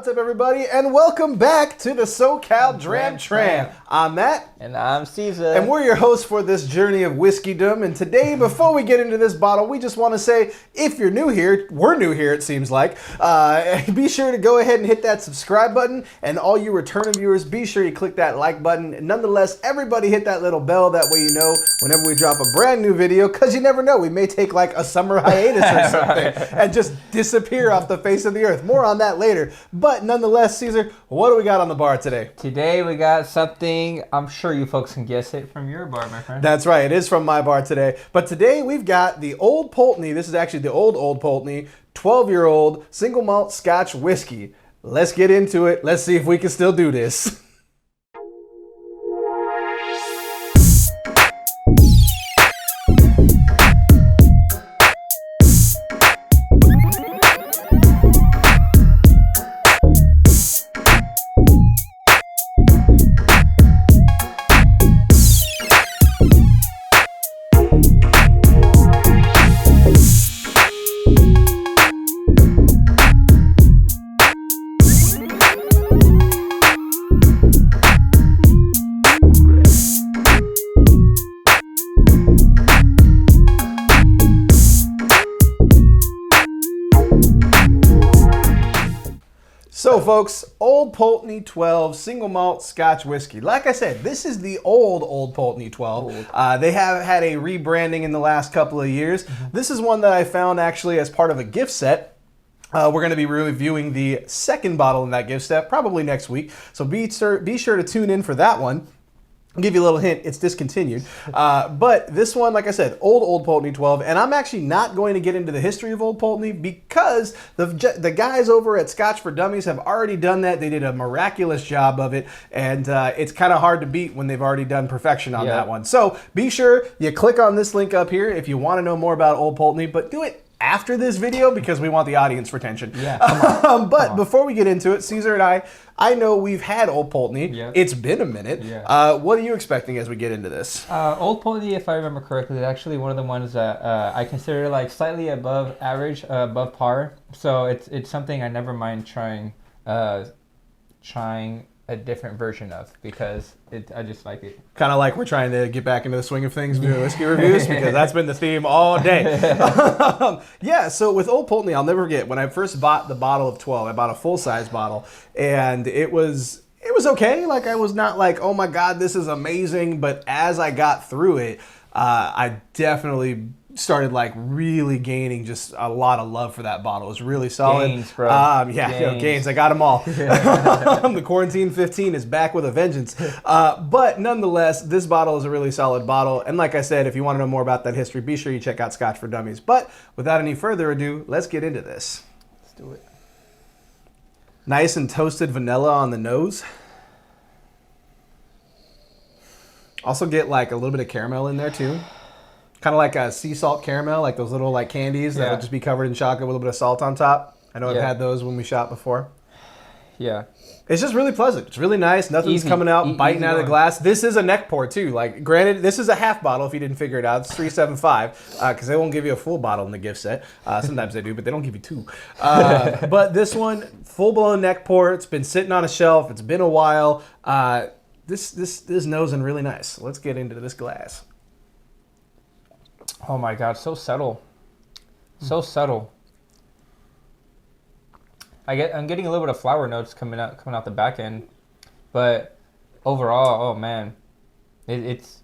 up, everybody, and welcome back to the SoCal Tram. I'm Matt. And I'm Caesar. And we're your hosts for this journey of whisky-dom. And today, before we get into this bottle, we just want to say, if you're new here, we're new here, it seems like, be sure to go ahead and hit that subscribe button. And all you returning viewers, be sure you click that like button. And nonetheless, everybody hit that little bell. That way you know whenever we drop a brand new video, because you never know. We may take like a summer hiatus or something and just disappear off the face of the earth. More on that later. But nonetheless, Caesar, what do we got on the bar today? Today we got something, I'm sure you folks can guess it, from your bar, my friend. That's right, it is from my bar today. But today we've got the Old Pulteney. This is actually the Old Pulteney, 12-year-old single malt Scotch whiskey. Let's get into it. Let's see if we can still do this. So folks, Old Pulteney 12 single malt Scotch whiskey. Like I said, this is the Old Pulteney 12. They have had a rebranding in the last couple of years. This is one that I found actually as part of a gift set. We're going to be reviewing the second bottle in that gift set probably next week. So be sure to tune in for that one. I'll give you a little hint, it's discontinued. But this one, like I said, Old Pulteney 12, and I'm actually not going to get into the history of Old Pulteney because the guys over at Scotch for Dummies have already done that. They did a miraculous job of it, and it's kind of hard to beat when they've already done perfection on that one. So be sure you click on this link up here if you want to know more about Old Pulteney, but do it after this video because we want the audience retention. Yeah, come on. But before we get into it, Caesar and I know we've had Old Pulteney. Yeah. It's been a minute. Yeah. What are you expecting as we get into this? Old Pulteney, if I remember correctly, is actually one of the ones that I consider like slightly above average, above par. So it's something I never mind trying a different version of because I just like it. Kind of like we're trying to get back into the swing of things doing whiskey reviews because that's been the theme all day. Yeah, so with Old Pulteney, I'll never forget when I first bought the bottle of 12. I bought a full-size bottle, and it was okay. Like I was not like, oh my God, this is amazing. But as I got through it, I definitely started like really gaining just a lot of love for that bottle. It was really solid. Gains, bro. Gains. I got them all. The Quarantine 15 is back with a vengeance. But nonetheless, this bottle is a really solid bottle. And like I said, if you want to know more about that history, be sure you check out Scotch for Dummies. But without any further ado, let's get into this. Let's do it. Nice and toasted vanilla on the nose. Also get like a little bit of caramel in there too. Kind of like a sea salt caramel, like those little like candies that would just be covered in chocolate with a little bit of salt on top. I know I've had those when we shot before. Yeah. It's just really pleasant. It's really nice. Nothing's coming out, biting out of the glass. This is a neck pour too. Like, granted, this is a half bottle if you didn't figure it out. It's $3.75 because they won't give you a full bottle in the gift set. Sometimes they do, but they don't give you two. But this one, full-blown neck pour. It's been sitting on a shelf. It's been a while. This nosing really nice. Let's get into this glass. Oh my God, so subtle. So subtle. I'm getting a little bit of flower notes coming out the back end, but overall, oh man, it's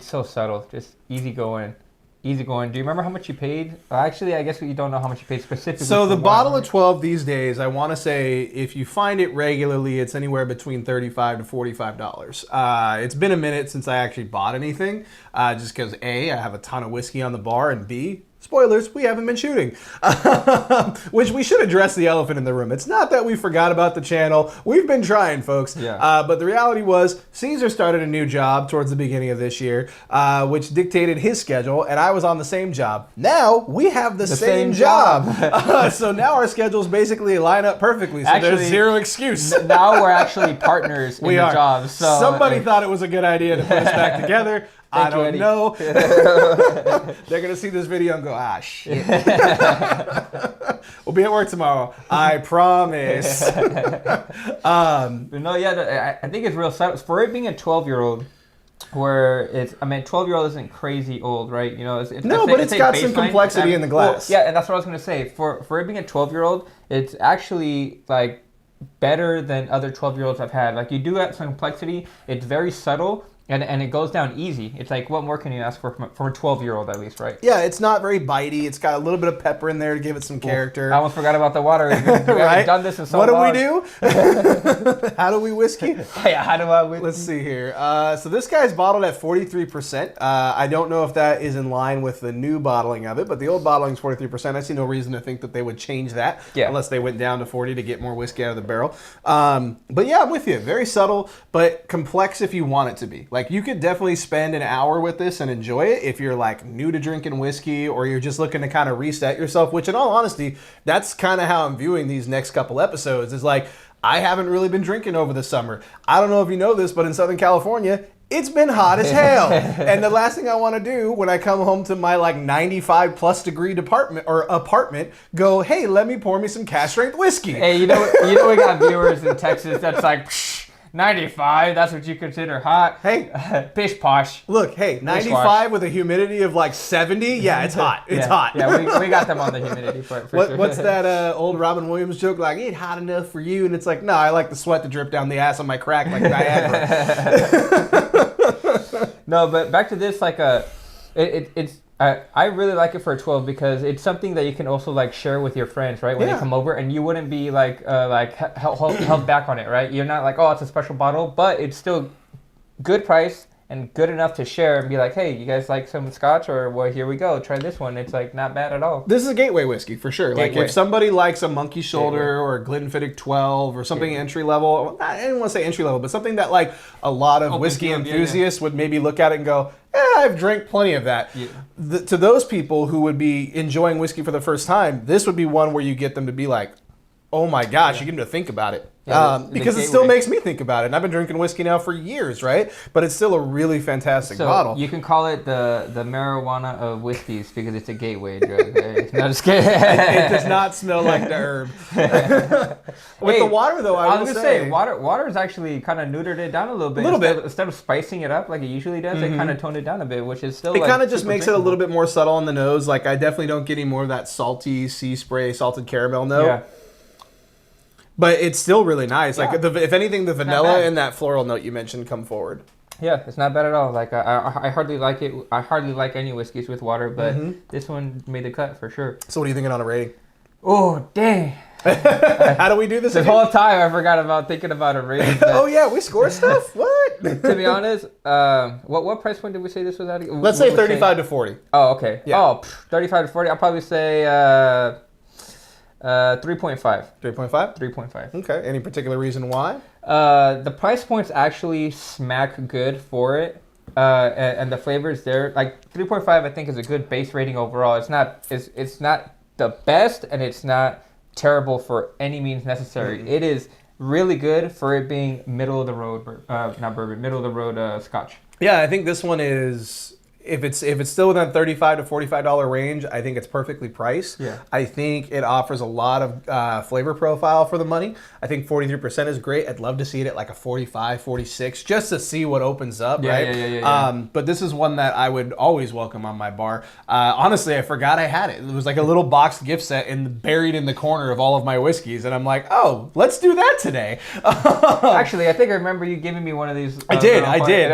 so subtle. Just easy going. Do you remember how much you paid? Actually, I guess you don't know how much you paid specifically. So the bottle of 12 these days, I want to say, if you find it regularly, it's anywhere between $35 to $45. It's been a minute since I actually bought anything, just because A, I have a ton of whiskey on the bar, and B, spoilers, we haven't been shooting. Which we should address the elephant in the room. It's not that we forgot about the channel. We've been trying, folks. Yeah. But the reality was, Caesar started a new job towards the beginning of this year, which dictated his schedule, and I was on the same job. Now, we have the same job. So now our schedules basically line up perfectly, so actually, there's zero excuse. Now we're actually partners in the job. So somebody thought it was a good idea to put us back together. I Thank you, don't Eddie. know. They're going to see this video and go, ah, shit. We'll be at work tomorrow. I promise. No, yeah, I think it's real sad. For it being a 12-year-old, where it's, I mean, 12-year-old isn't crazy old, right? You know, no, but it's got some complexity in the glass. Well, yeah, and that's what I was going to say. For it being a 12-year-old, it's actually, like, better than other 12-year-olds I've had. Like, you do have some complexity. It's very subtle. And it goes down easy. It's like, what more can you ask for from a 12-year-old at least, right? Yeah, it's not very bitey. It's got a little bit of pepper in there to give it some character. I almost forgot about the water. We haven't done this in so long. What do we do? How do we whiskey? Yeah, how do I whiskey? Let's see here. So this guy's bottled at 43%. I don't know if that is in line with the new bottling of it, but the old bottling is 43%. I see no reason to think that they would change that unless they went down to 40 to get more whiskey out of the barrel. But yeah, I'm with you. Very subtle, but complex if you want it to be. Like, you could definitely spend an hour with this and enjoy it if you're, like, new to drinking whiskey or you're just looking to kind of reset yourself, which in all honesty, that's kind of how I'm viewing these next couple episodes. Is like, I haven't really been drinking over the summer. I don't know if you know this, but in Southern California, it's been hot as hell. And the last thing I want to do when I come home to my, like, 95 plus degree apartment, go, hey, let me pour me some cask strength whiskey. Hey, you know we got viewers in Texas that's like, 95, that's what you consider hot. Hey. Pish posh. Look, hey, 95 with a humidity of like 70, yeah, it's hot. It's hot. Yeah, we got them on the humidity for sure. What's that old Robin Williams joke? Like, it ain't hot enough for you. And it's like, no, I like the sweat to drip down the ass on my crack like Niagara. No, but back to this, like, it's I really like it for a 12 because it's something that you can also, like, share with your friends, right? When they come over, and you wouldn't be like held back on it, right? You're not like, oh, it's a special bottle, but it's still good price and good enough to share and be like, hey, you guys like some scotch? Or, well, here we go, try this one. It's, like, not bad at all. This is a gateway whiskey for sure. Gateway. Like, if somebody likes a Monkey Shoulder or a Glenfiddich 12 or something entry level, I didn't want to say entry level, but something that, like, a lot of whiskey enthusiasts would maybe look at it and go, I've drank plenty of that. Yeah. To those people who would be enjoying whiskey for the first time, this would be one where you get them to be like, oh my gosh, you get them to think about it. Because it still makes me think about it. And I've been drinking whiskey now for years, right? But it's still a really fantastic bottle. You can call it the marijuana of whiskeys because it's a gateway drug. Right? No, just kidding. It does not smell like the herb. With the water, though, I was going to say. Water is actually kind of neutered it down a little bit. Instead of spicing it up like it usually does, it kind of toned it down a bit, which is still, it kind of just makes it a little bit more subtle on the nose. Like, I definitely don't get any more of that salty sea spray, salted caramel note. Yeah. But it's still really nice. Yeah. Like, if anything, the vanilla and that floral note you mentioned come forward. Yeah, it's not bad at all. Like, I hardly like it. I hardly like any whiskeys with water, but this one made the cut for sure. So what are you thinking on a rating? Oh, dang. How do we do this? The whole time I forgot about thinking about a rating. Oh, yeah, we score stuff? What? To be honest, what price point did we say this was at? Let's say 35 to 40. Oh, okay. Yeah. Oh, 35 to 40. I'll probably say 3.5. 3.5? 3.5. Okay. Any particular reason why? The price points actually smack good for it. And the flavors there, like 3.5, I think is a good base rating overall. It's not the best, and it's not terrible for any means necessary. Mm-hmm. It is really good for it being middle of the road, middle of the road Scotch. Yeah, I think this one is. If it's still within that $35 to $45 range, I think it's perfectly priced. Yeah. I think it offers a lot of flavor profile for the money. I think 43% is great. I'd love to see it at like a 45, 46, just to see what opens up, right? Yeah. But this is one that I would always welcome on my bar. Honestly, I forgot I had it. It was like a little boxed gift set buried in the corner of all of my whiskeys, and I'm like, oh, let's do that today. Actually, I think I remember you giving me one of these. I did,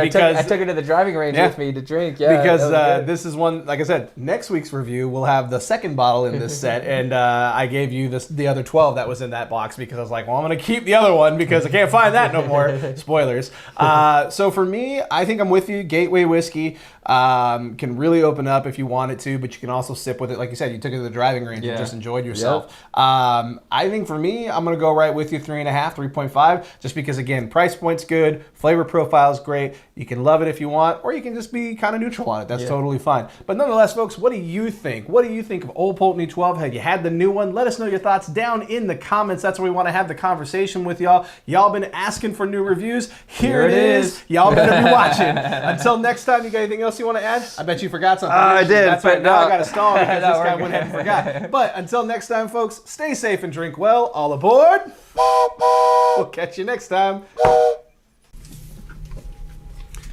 because I took it to the driving range with me to drink. Yeah. Because this is one, like I said, next week's review, we'll have the second bottle in this set, and I gave you the other 12 that was in that box because I was like, well, I'm going to keep the other one because I can't find that no more. Spoilers. So for me, I think I'm with you. Gateway whiskey can really open up if you want it to, but you can also sip with it. Like you said, you took it to the driving range and just enjoyed yourself. Yep. I think for me, I'm going to go right with you, 3.5, 3.5, just because, again, price point's good, flavor profile's great. You can love it if you want, or you can just be kind of neutral on it. That's totally fine. But nonetheless, folks, what do you think? What do you think of Old Pulteney 12? Have you had the new one? Let us know your thoughts down in the comments. That's where we want to have the conversation with y'all. Y'all been asking for new reviews. Here it is. Y'all better be watching. Until next time, you got anything else you want to add? I bet you forgot something. I did. That's right. Now I got to stall because No, this guy we're went ahead and good. forgot. But until next time, folks, stay safe and drink well. All aboard. We'll catch you next time.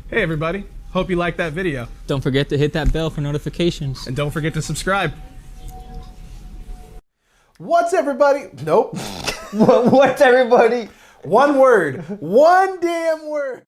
Hey, everybody. Hope you liked that video. Don't forget to hit that bell for notifications. And don't forget to subscribe. What's everybody? Nope. What's everybody? One word. One damn word.